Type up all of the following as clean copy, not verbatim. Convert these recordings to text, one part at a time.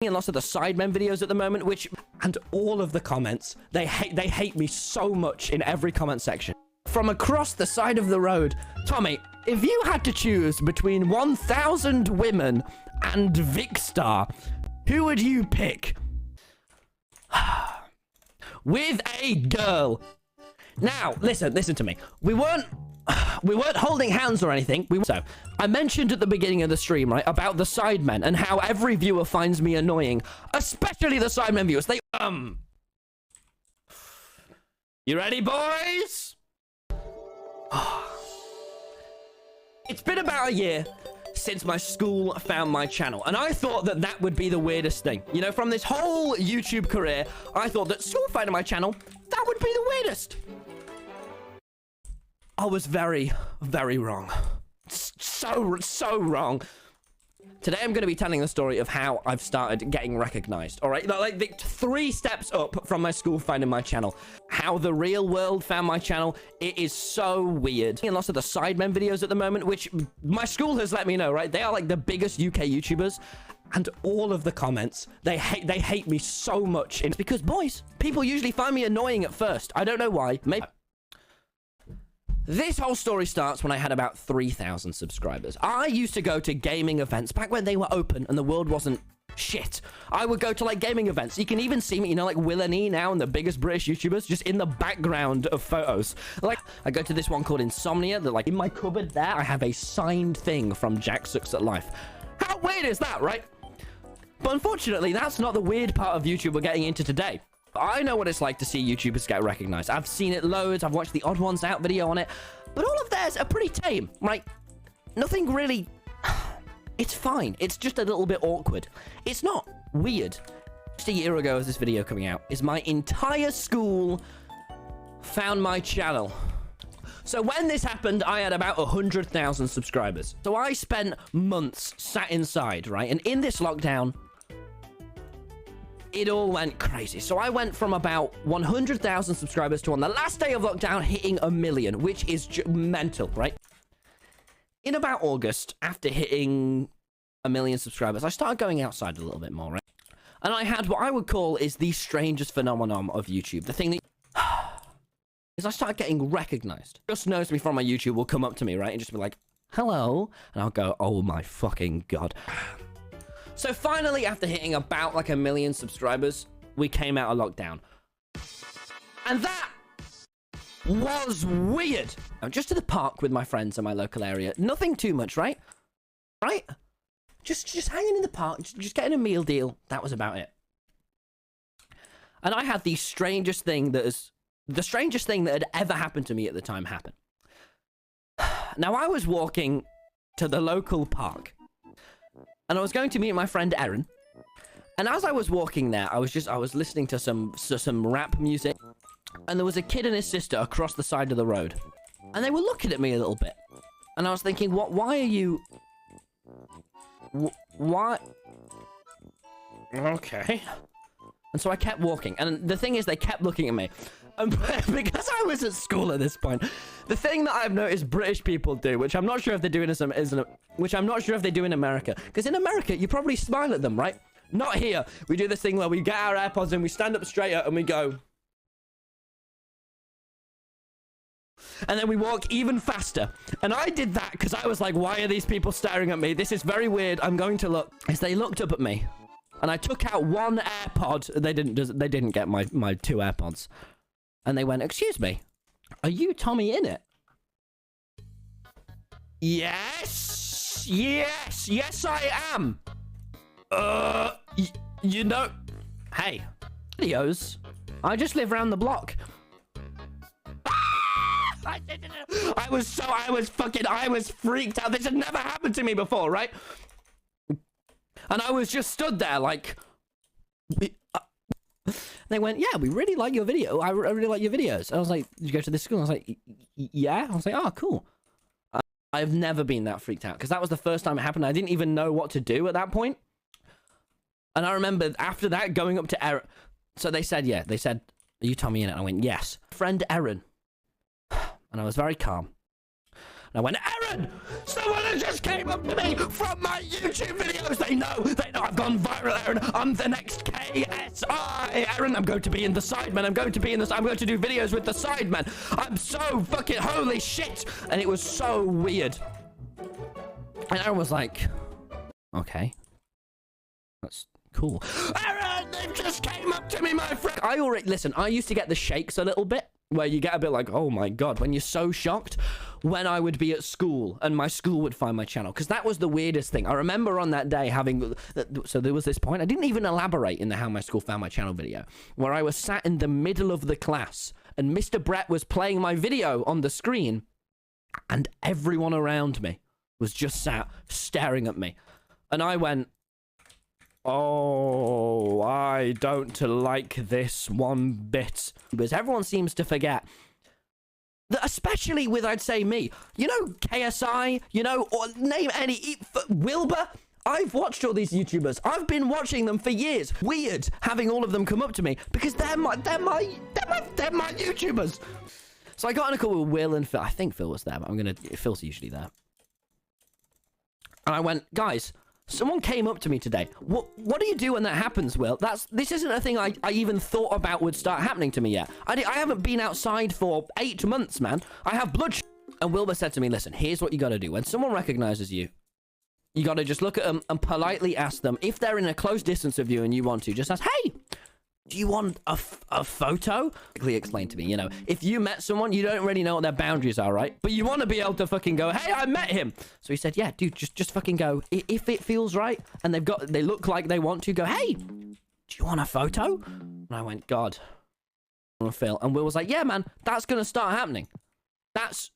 in lots of the Sidemen videos at the moment, and all of the comments, they hate me so much in every comment section. From across the side of the road, Tommy, if you had to choose between 1,000 women and Vicstar, who would you pick? With a girl. Now, listen to me. We weren't holding hands or anything. So, I mentioned at the beginning of the stream, right, about the Sidemen and how every viewer finds me annoying, especially the Sidemen viewers. You ready, boys? It's been about a year since my school found my channel, and I thought that that would be the weirdest thing. You know, from this whole YouTube career, I thought that school finding my channel, that would be the weirdest. I was very, very wrong. So wrong. Today, I'm going to be telling the story of how I've started getting recognized. All right, like the 3 steps up from my school finding my channel. How the real world found my channel. It is so weird. In lots of the Sidemen videos at the moment, which my school has let me know, right? They are like the biggest UK YouTubers. And all of the comments, they hate me so much. It's because, boys, people usually find me annoying at first. I don't know why. Maybe. This whole story starts when I had about 3,000 subscribers. I used to go to gaming events back when they were open and the world wasn't shit. I would go to like gaming events. You can even see me, you know, like Will and E now and the biggest British YouTubers just in the background of photos. Like, I go to this one called Insomnia that, like, in my cupboard there, I have a signed thing from Jack Sucks at Life. How weird is that, right? But unfortunately, that's not the weird part of YouTube we're getting into today. I know what it's like to see YouTubers get recognized. I've seen it loads. I've watched the Odd Ones Out video on it. But all of theirs are pretty tame, right? Nothing really... It's fine. It's just a little bit awkward. It's not weird. Just a year ago as this video coming out, is my entire school found my channel. So when this happened, I had about 100,000 subscribers. So I spent months sat inside, right? And in this lockdown, it all went crazy. So I went from about 100,000 subscribers to, on the last day of lockdown, hitting 1 million, which is mental, right? In about August, after hitting 1 million subscribers, I started going outside a little bit more, right? And I had what I would call is the strangest phenomenon of YouTube. The thing that is I started getting recognized. Just knows me from my YouTube will come up to me, right? And just be like, hello. And I'll go, oh my fucking God. So finally, after hitting about like 1 million subscribers, we came out of lockdown. And that was weird. I'm just to the park with my friends in my local area. Nothing too much, right? Right? Just hanging in the park, just getting a meal deal. That was about it. And I had the strangest thing that had ever happened to me at the time happen. Now, I was walking to the local park. And I was going to meet my friend Erin. And as I was walking there, I was listening to some rap music. And there was a kid and his sister across the side of the road. And they were looking at me a little bit. And I was thinking, why are you... Why? Okay. And so I kept walking. And the thing is, they kept looking at me. And because I was at school at this point, the thing that I've noticed British people do, which I'm not sure if they do which I'm not sure if they do in America, because in America you probably smile at them, right? Not here. We do this thing where we get our AirPods and we stand up straighter and we go, and then we walk even faster. And I did that because I was like, why are these people staring at me? This is very weird. I'm going to look. As they looked up at me, and I took out one AirPod. They didn't get my 2 AirPods. And they went, excuse me, are you Tommyinnit? Yes, I am. You know, hey, videos. I just live around the block. I was freaked out. This had never happened to me before, right? And I was just stood there like... They went, yeah, we really like your video. I really like your videos. And I was like, did you go to this school? And I was like, yeah. I was like, oh, cool. I've never been that freaked out because that was the first time it happened. I didn't even know what to do at that point. And I remember after that going up to Erin. So they said, yeah. They said, are you Tommyinnit? And I went, yes. Friend Erin. And I was very calm. And I went, Aaron, someone has just came up to me from my YouTube videos. They know I've gone viral, Aaron. I'm the next KSI. Aaron, I'm going to be in the Sidemen. I'm going to do videos with the Sidemen. I'm so fucking holy shit. And it was so weird. And Aaron was like, okay, that's cool. Aaron, they just came up to me, my friend. Listen, I used to get the shakes a little bit, where you get a bit like, oh my God, when you're so shocked, when I would be at school and my school would find my channel. Because that was the weirdest thing. I remember on that day so there was this point, I didn't even elaborate in the how my school found my channel video, where I was sat in the middle of the class and Mr. Brett was playing my video on the screen and everyone around me was just sat staring at me. And I went, oh, I don't like this one bit. Because everyone seems to forget that, especially with, I'd say, me. You know, KSI, you know, or name any, Wilbur. I've watched all these YouTubers. I've been watching them for years. Weird having all of them come up to me because they're my YouTubers. So I got in a call with Will and Phil. I think Phil was there, but Phil's usually there. And I went, guys, someone came up to me today. What do you do when that happens, Will? This isn't a thing I even thought about would start happening to me yet. I haven't been outside for 8 months, man. I have blood. And Wilbur said to me, listen, here's what you got to do. When someone recognizes you, you got to just look at them and politely ask them, if they're in a close distance of you and you want to, just ask, hey, do you want a photo? He explained to me, you know, if you met someone, you don't really know what their boundaries are, right? But you want to be able to fucking go, hey, I met him. So he said, yeah, dude, just fucking go. If it feels right and they look like they want to, go, hey, do you want a photo? And I went, God, Phil. And Will was like, yeah, man, that's going to start happening. That's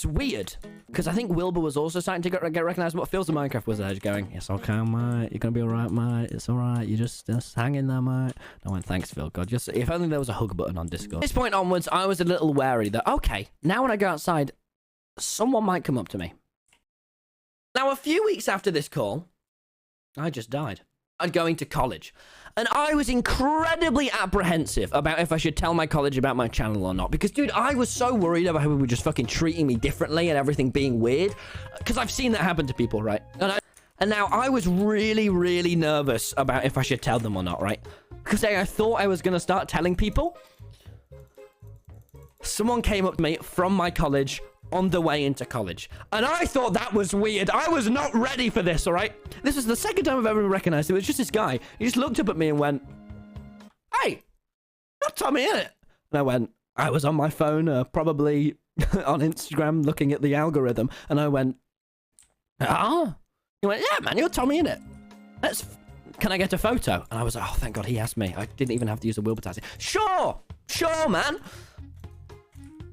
weird. Because I think Wilbur was also starting to get recognized. What Phil's the Minecraft wizard just going, it's okay, mate. You're going to be all right, mate. It's all right. You just hang in there, mate. I went, thanks, Phil. God, just if only there was a hug button on Discord. From this point onwards, I was a little wary that, okay, now when I go outside, someone might come up to me. Now, a few weeks after this call, I just died. I'm going to college. And I was incredibly apprehensive about if I should tell my college about my channel or not. Because, dude, I was so worried about how people were just fucking treating me differently and everything being weird. Because I've seen that happen to people, right? And now I was really, really nervous about if I should tell them or not, right? Because I thought I was going to start telling people. Someone came up to me from my college on the way into college. And I thought that was weird. I was not ready for this, all right? This was the second time I've ever been recognized. It was just this guy. He just looked up at me and went, hey, you're Tommyinnit. And I went, I was on my phone, probably on Instagram, looking at the algorithm. And I went, ah? He went, yeah, man, you're Tommyinnit. Can I get a photo? And I was like, oh, thank God he asked me. I didn't even have to use a Wilbur tag. Sure, man.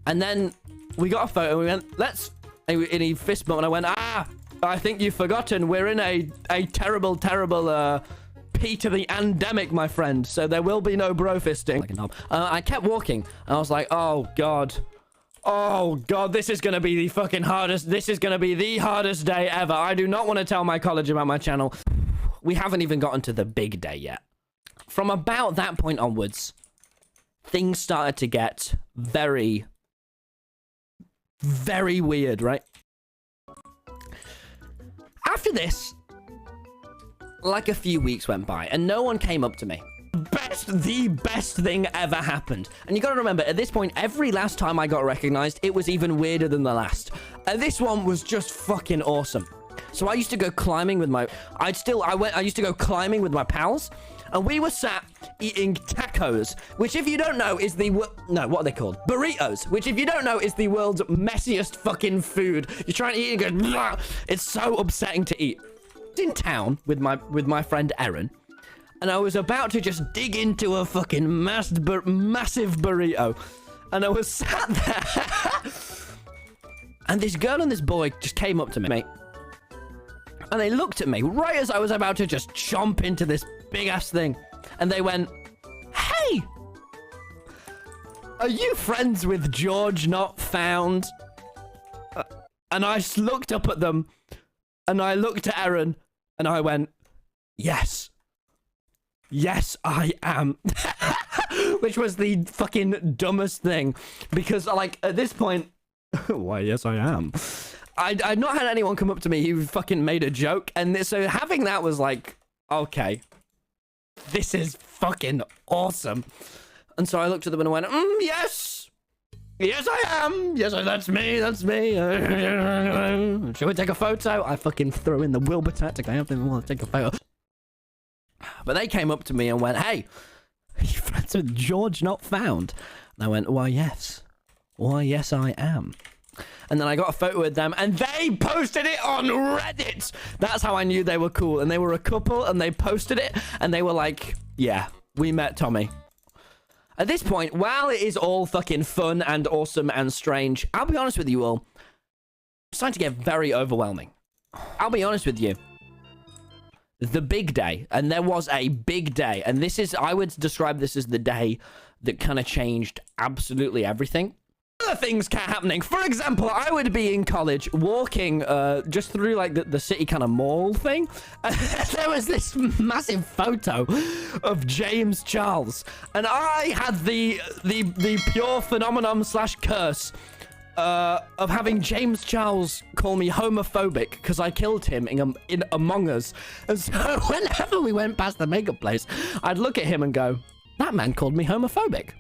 And then we got a photo and we went, and he fist bumped and I went, I think you've forgotten. We're in a terrible, terrible, P to the endemic, my friend. So there will be no bro fisting. Like a knob. I kept walking and I was like, oh God, this is going to be the fucking hardest. This is going to be the hardest day ever. I do not want to tell my college about my channel. We haven't even gotten to the big day yet. From about that point onwards, things started to get very, very weird, right? After this, like a few weeks went by and no one came up to me. The best thing ever happened. And you gotta remember, at this point, every last time I got recognized, it was even weirder than the last. And this one was just fucking awesome. So I used to go climbing with my... I used to go climbing with my pals. And we were sat eating tacos, which if you don't know is the... No, what are they called? Burritos, which if you don't know is the world's messiest fucking food. You try and eat it and go... Blah! It's so upsetting to eat. I was in town with my friend Aaron. And I was about to just dig into a fucking massive burrito. And I was sat there. And this girl and this boy just came up to me. And they looked at me right as I was about to just chomp into this big-ass thing. And they went, hey! Are you friends with George Not Found? And I looked up at them. And I looked at Aaron. And I went, yes. Yes, I am. Which was the fucking dumbest thing. Because, like, at this point, Why, yes, I am. I'd not had anyone come up to me who fucking made a joke, and so having that was like, okay, this is fucking awesome. And so I looked at them and I went, yes, yes, I am. Yes, that's me. That's me. Shall we take a photo? I fucking throw in the Wilbur tactic. I have to want to take a photo. But they came up to me and went, hey, are you friends with George Not Found? And I went, why, yes. Why, yes, I am. And then I got a photo with them, and they posted it on Reddit. That's how I knew they were cool. And they were a couple, and they posted it, and they were like, yeah, we met Tommy. At this point, while it is all fucking fun and awesome and strange, I'll be honest with you all, it's starting to get very overwhelming. I'll be honest with you. The big day, and there was a big day, and this is, I would describe this as the day that kind of changed absolutely everything. Other things kept happening. For example, I would be in college walking just through like the city kind of mall thing, and there was this massive photo of James Charles, and I had the pure phenomenon / curse of having James Charles call me homophobic because I killed him in Among Us. And so whenever we went past the makeup place, I'd look at him and go, that man called me homophobic.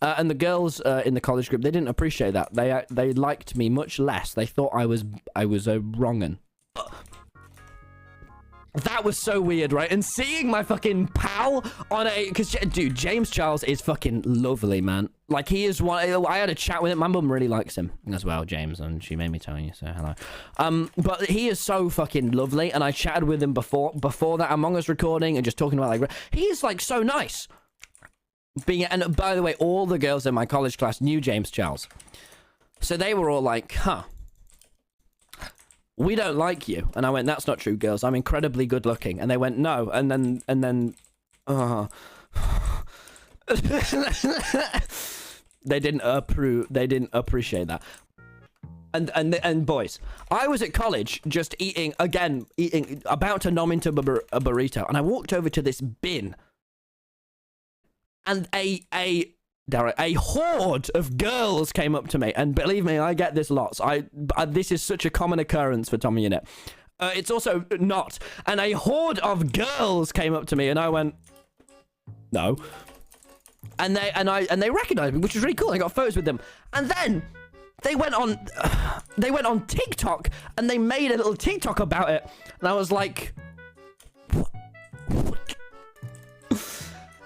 And the girls in the college group, they didn't appreciate that. They liked me much less. They thought I was a wrong'un. That was so weird, right? And seeing my fucking pal on a... Because, dude, James Charles is fucking lovely, man. Like, he is one... I had a chat with him. My mum really likes him as well, James, and she made me tell you, so hello. But he is so fucking lovely, and I chatted with him before that Among Us recording and just talking about, like... He is, like, so nice. And, by the way, all the girls in my college class knew James Charles. So they were all like, huh... we don't like you. And I went, that's not true, girls. I'm incredibly good looking. And they went, no. And then, they didn't appreciate that. And boys, I was at college just eating, about to nom into a burrito. And I walked over to this bin. And a horde of girls came up to me, and believe me, I get this lots. This is such a common occurrence for Tommyinnit. It's also not. And a horde of girls came up to me, and I went, no. And they recognized me, which was really cool. I got photos with them, and then they went on TikTok, and they made a little TikTok about it, and I was like, what?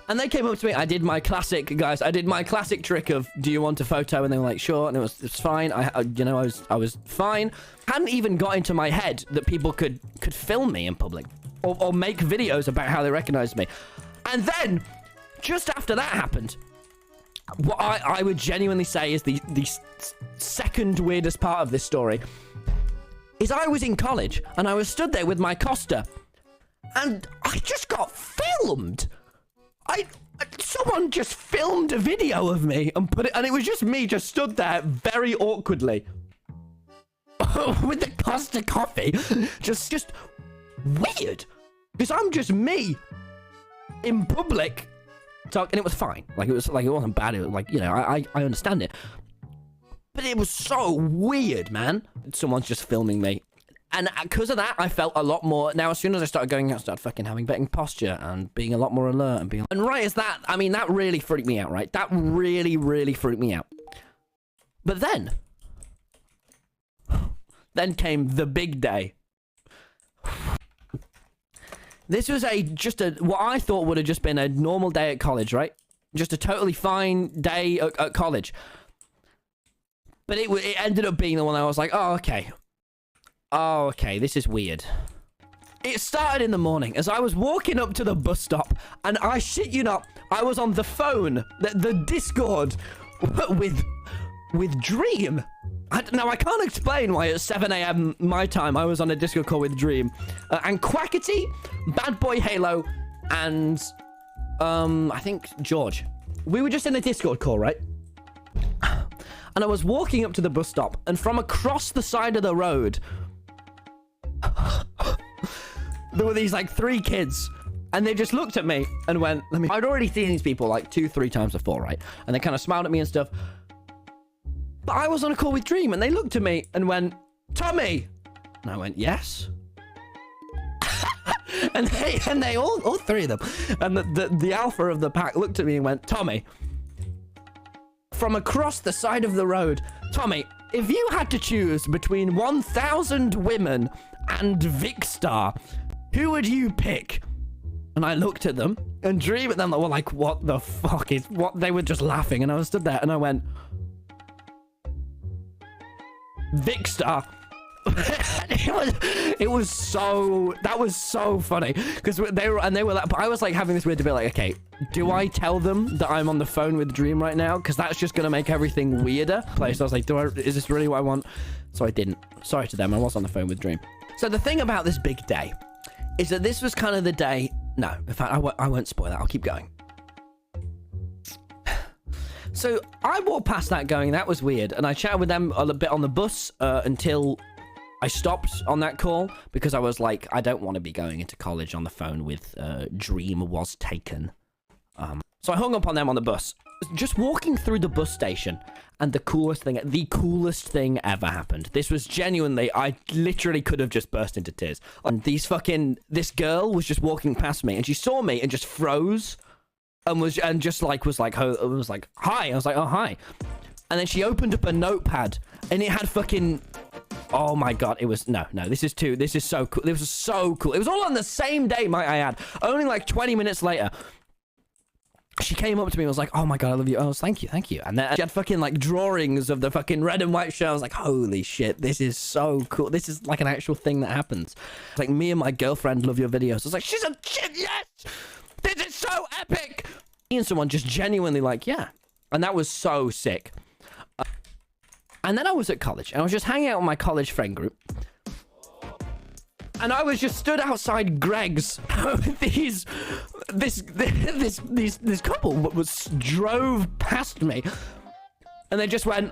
And they came up to me. I did my classic, guys. I did my classic trick of, do you want a photo? And they were like, sure. And it was fine. I was fine. Hadn't even got into my head that people could film me in public or make videos about how they recognized me. And then, just after that happened, what I would genuinely say is the second weirdest part of this story is I was in college and I was stood there with my Costa, and I just got filmed. Someone just filmed a video of me and put it, and it was just me just stood there very awkwardly with the Costa coffee, just weird, because I'm just me in public talk, and it was fine. Like, it wasn't bad. It was like, you know, I understand it, but it was so weird, man. Someone's just filming me. And because of that, I felt a lot more... Now, as soon as I started going out, I started fucking having better posture and being a lot more alert and being... And right as that, I mean, that really freaked me out, right? That really, really freaked me out. But then came the big day. This was what I thought would have just been a normal day at college, right? Just a totally fine day at college. But it ended up being the one I was like, oh, okay. Oh, okay, this is weird. It started in the morning as I was walking up to the bus stop, and I shit you not, I was on the phone, the Discord, with Dream. Now, I can't explain why at 7 AM my time I was on a Discord call with Dream. And Quackity, Bad Boy Halo, and, I think George. We were just in a Discord call, right? And I was walking up to the bus stop, and from across the side of the road... there were these like 3 kids, and they just looked at me and went, I'd already seen these people like 2-3 times before, right? And they kind of smiled at me and stuff. But I was on a call with Dream, and they looked at me and went, Tommy! And I went, yes? and they all three of them, and the alpha of the pack looked at me and went, Tommy, from across the side of the road, Tommy, if you had to choose between 1,000 women and Vicstar, who would you pick? And I looked at them, and Dream at them were like, what the fuck is what? They were just laughing, and I was stood there, and I went, Vicstar. it was so, that was so funny, because they were like, but I was like having this weird debate, like, okay, do I tell them that I'm on the phone with Dream right now, because that's just gonna make everything weirder? So I was like, is this really what I want? So I didn't. Sorry to them, I was on the phone with Dream. So the thing about this big day is that this was kind of the day. No, in fact, I won't spoil that. I'll keep going. So I walked past that going, that was weird, and I chatted with them a bit on the bus until I stopped on that call, because I was like, I don't want to be going into college on the phone with Dream was taken. So I hung up on them on the bus. Just walking through the bus station, and the coolest thing ever happened. This was genuinely, I literally could have just burst into tears. And this girl was just walking past me, and she saw me and just froze, and was like, hi. I was like, oh, hi. And then she opened up a notepad, and it had fucking, oh my god, it was, no, this is so cool. This was so cool. It was all on the same day, might I add. Only like 20 minutes later, she came up to me and was like, oh my god, I love you. I was, thank you. And then she had fucking like drawings of the fucking red and white shirt. I was like, holy shit, this is so cool. This is like an actual thing that happens. It's like, me and my girlfriend love your videos. I was like, she's a shit, yes! This is so epic! Me and someone just genuinely like, yeah. And that was so sick. And then I was at college, and I was just hanging out with my college friend group. And I was just stood outside Greg's with this couple drove past me, and they just went,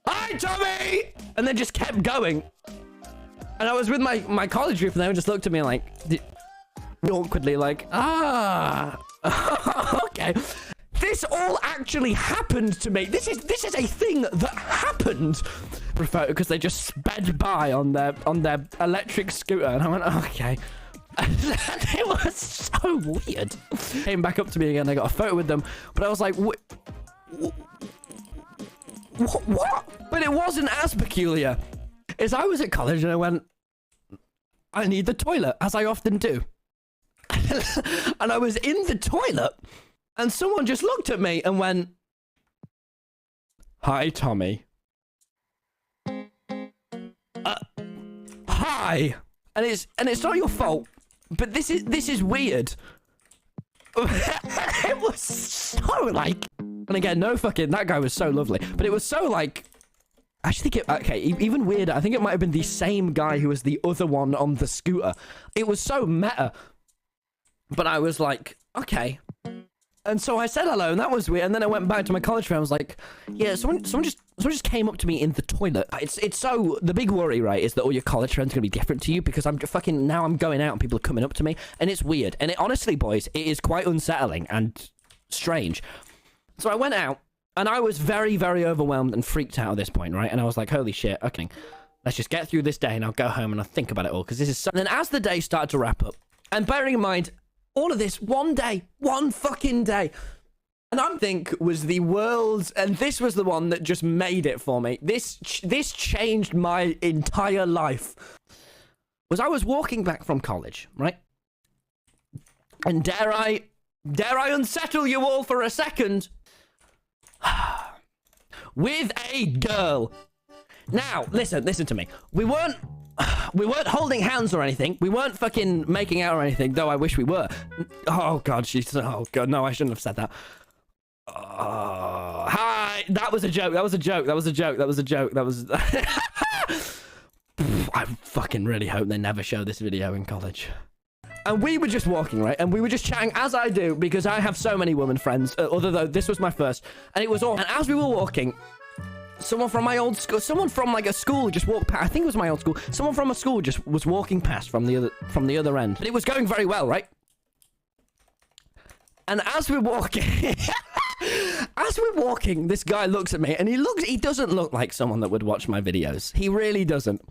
hi Tommy, and they just kept going. And I was with my college group, and they just looked at me like awkwardly, like, okay. This all actually happened to me. This is a thing that happened. Because they just sped by on their electric scooter, and I went, okay. And it was so weird. Came back up to me again. I got a photo with them, but I was like, what? But it wasn't as peculiar as I was at college, and I went, I need the toilet, as I often do. And I was in the toilet, and someone just looked at me and went, hi, Tommy. Hi. And it's not your fault, but this is weird. It was so like, and again, no fucking, that guy was so lovely, but it was so like, I actually think okay, even weirder, I think it might have been the same guy who was the other one on the scooter. It was so meta, but I was like, okay. And so I said hello, and that was weird. And then I went back to my college friend. I was like, yeah, someone just came up to me in the toilet. It's so, the big worry, right, is that all your college friends are gonna be different to you, because I'm fucking, now I'm going out and people are coming up to me, and it's weird. And it honestly, boys, it is quite unsettling and strange. So I went out, and I was very, very overwhelmed and freaked out at this point, right? And I was like, holy shit, okay, let's just get through this day, and I'll go home and I'll think about it all, because this is so. And then as the day started to wrap up, and bearing in mind, all of this, one fucking day. And I think was the world's, and this was the one that just made it for me. This changed my entire life. Was I was walking back from college, right? And dare I unsettle you all for a second? With a girl. Now, listen to me. We weren't holding hands or anything. We weren't fucking making out or anything, though I wish we were. Oh god, oh god, no, I shouldn't have said that. Hi, that was a joke. I fucking really hope they never show this video in college. And we were just walking, right? And we were just chatting, as I do, because I have so many women friends, although this was my first. And it was all, and as we were walking, someone from my old school, someone from like a school just walked past. I think it was my old school. Someone from a school just was walking past from the other end. But it was going very well, right? And as we're walking, As we're walking, this guy looks at me, and he doesn't look like someone that would watch my videos. He really doesn't.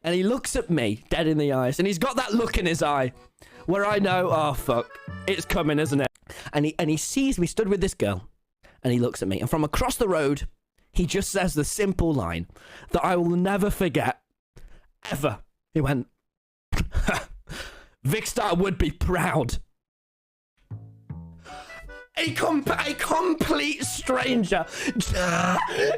And he looks at me dead in the eyes, and he's got that look in his eye where I know, oh fuck, it's coming, isn't it? And he sees me stood with this girl, and he looks at me, and from across the road, he just says the simple line that I will never forget, ever. He went, Vicstar would be proud. A complete stranger,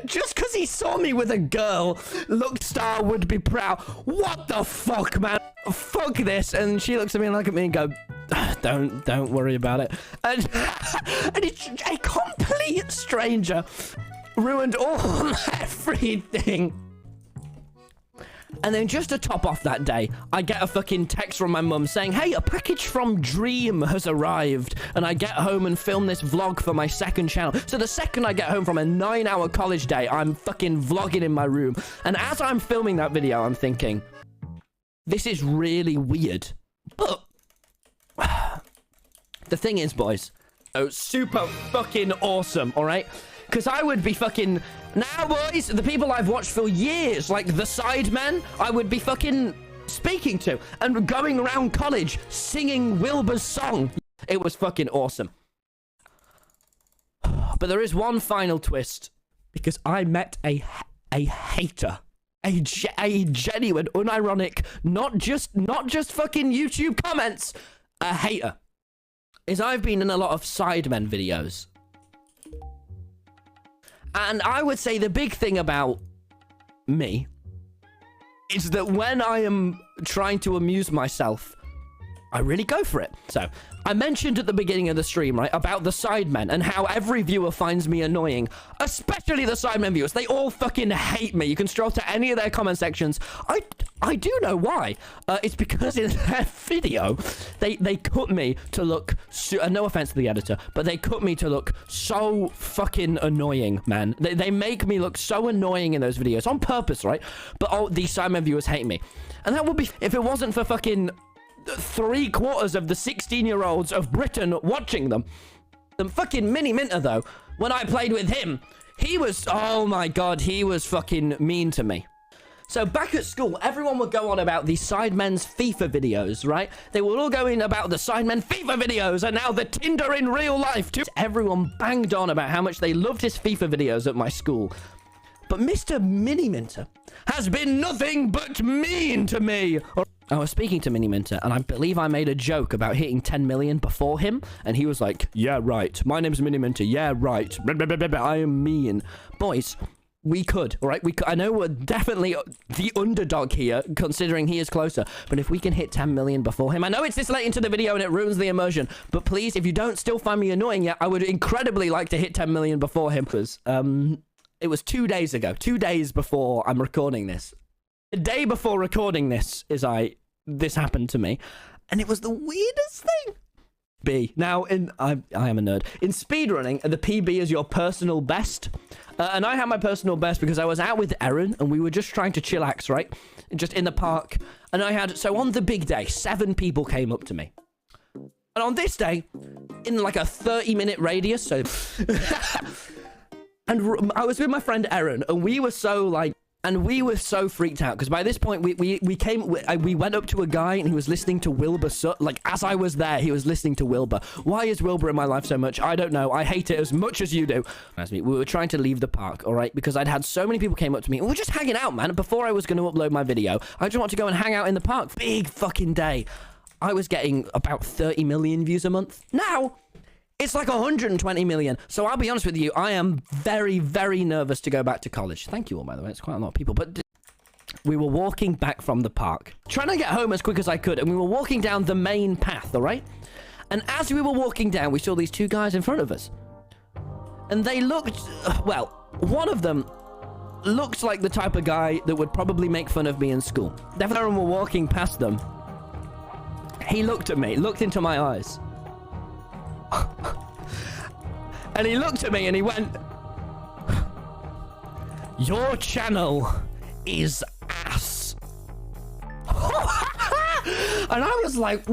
just because he saw me with a girl, Vicstar would be proud. What the fuck, man? Fuck this. And she looks at me and look at me and go, don't worry about it. And it's a complete stranger ruined all everything. And then just to top off that day, I get a fucking text from my mum saying, hey, a package from Dream has arrived. And I get home and film this vlog for my second channel. So the second I get home from a 9-hour college day, I'm fucking vlogging in my room. And as I'm filming that video, I'm thinking, this is really weird. But the thing is, boys, so super fucking awesome, all right? Because I would be fucking... Now, boys, the people I've watched for years, like the Sidemen, I would be fucking speaking to and going around college singing Wilbur's song. It was fucking awesome. But there is one final twist, because I met a hater. A genuine, unironic, not just fucking YouTube comments, a hater. Is I've been in a lot of Sidemen videos. And I would say the big thing about me is that when I am trying to amuse myself, I really go for it. So, I mentioned at the beginning of the stream, right, about the Sidemen and how every viewer finds me annoying, especially the Sidemen viewers. They all fucking hate me. You can scroll to any of their comment sections. I do know why. It's because in their video, they cut me to look, no offense to the editor, but they cut me to look so fucking annoying, man. They make me look so annoying in those videos on purpose, right? But oh, these Sidemen viewers hate me. And that would be, if it wasn't for fucking 3/4 of the 16-year-olds of Britain watching them. The fucking Mini Minter, though, when I played with him, he was, oh my god, he was fucking mean to me. So back at school, everyone would go on about the Sidemen's FIFA videos, right? They were all going about the Sidemen FIFA videos and now the Tinder in real life too. Everyone banged on about how much they loved his FIFA videos at my school. But Mr. Mini Minter has been nothing but mean to me. I was speaking to Mini Minter, and I believe I made a joke about hitting 10 million before him, and he was like, yeah, right. My name's Mini Minter. Yeah, right. I am mean. Boys, we could, all right? I know we're definitely the underdog here, considering he is closer, but if we can hit 10 million before him, I know it's this late into the video and it ruins the immersion, but please, if you don't still find me annoying yet, I would incredibly like to hit 10 million before him. It was 2 days ago, 2 days before I'm recording this. The day before recording this this happened to me, and it was the weirdest thing. Now, I am a nerd. In speedrunning, the PB is your personal best. And I had my personal best because I was out with Erin, and we were just trying to chillax, right? Just in the park. And so on the big day, 7 people came up to me. And on this day, in like a 30-minute radius, so... And I was with my friend Erin, and we were so freaked out because by this point we went up to a guy and he was listening to Wilbur. Like as I was there, he was listening to Wilbur. Why is Wilbur in my life so much? I don't know. I hate it as much as you do. We were trying to leave the park, all right, because I'd had so many people came up to me and we were just hanging out, man. Before I was going to upload my video, I just want to go and hang out in the park. Big fucking day. I was getting about 30 million views a month. Now it's like 120 million. So I'll be honest with you, I am very, very nervous to go back to college. Thank you all, by the way. It's quite a lot of people. But we were walking back from the park, trying to get home as quick as I could. And we were walking down the main path, all right? And as we were walking down, we saw these 2 guys in front of us. And they looked, well, one of them looked like the type of guy that would probably make fun of me in school. Definitely when we're walking past them, he looked at me, looked into my eyes. And he looked at me and he went, your channel is ass. And I was was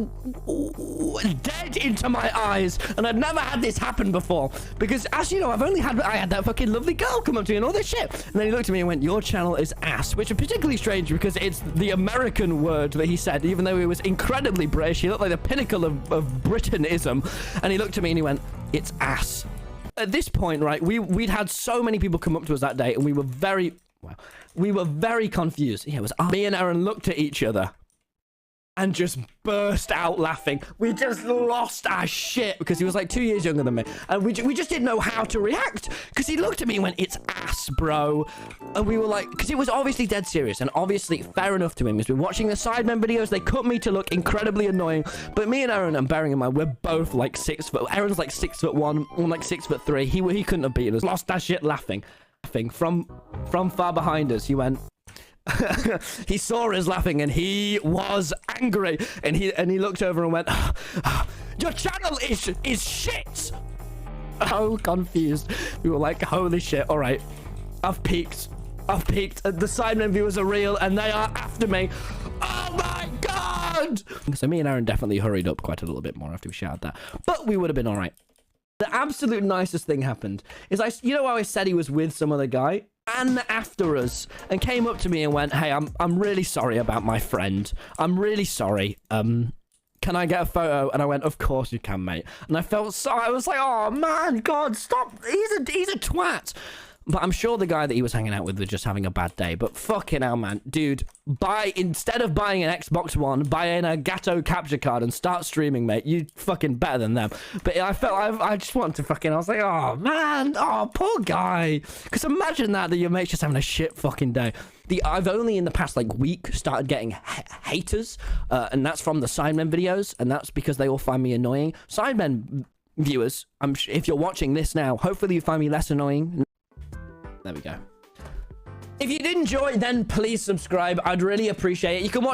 like dead into my eyes, and I'd never had this happen before, because as you know, I had that fucking lovely girl come up to me and all this shit, and then he looked at me and went, your channel is ass, which is particularly strange because it's the American word that he said, even though he was incredibly British. He looked like the pinnacle of Britanism, and he looked at me and he went, it's ass. At this point, right, we'd had so many people come up to us that day, and we were very confused. Yeah, it was me and Aaron looked at each other and just burst out laughing. We just lost our shit because he was like 2 years younger than me, and we just didn't know how to react, because he looked at me and went, it's ass, bro. And we were like, because it was obviously dead serious, and obviously fair enough to him. He's been watching the Sidemen videos. They cut me to look incredibly annoying, but me and Aaron, and bearing in mind we're both like 6 foot, Aaron's like 6'1", I'm like 6'3". He couldn't have beaten us. Lost our shit laughing from far behind us. He went, he saw us laughing and he was angry, and he looked over and went, your channel is shit. Oh, confused. We were like, holy shit, all right, I've peaked. The Sidemen viewers are real and they are after me. Oh my god. So me and Aaron definitely hurried up quite a little bit more after we shouted that, but we would have been all right. The absolute nicest thing happened is you know how I said he was with some other guy? Ran after us and came up to me and went, hey, I'm really sorry about my friend. I'm really sorry. Can I get a photo? And I went, of course you can, mate. And I felt so, I was like, oh man, God, stop. He's a twat. But I'm sure the guy that he was hanging out with was just having a bad day. But fucking hell, man. Dude, instead of buying an Xbox One, buy an Elgato capture card and start streaming, mate. You fucking better than them. But I just wanted to fucking, I was like, oh, man. Oh, poor guy. Because imagine that your mate's just having a shit fucking day. I've only in the past, like, week started getting haters. And that's from the Sidemen videos. And that's because they all find me annoying. Sidemen viewers, if you're watching this now, hopefully you find me less annoying. There we go. If you did enjoy, then please subscribe. I'd really appreciate it. You can watch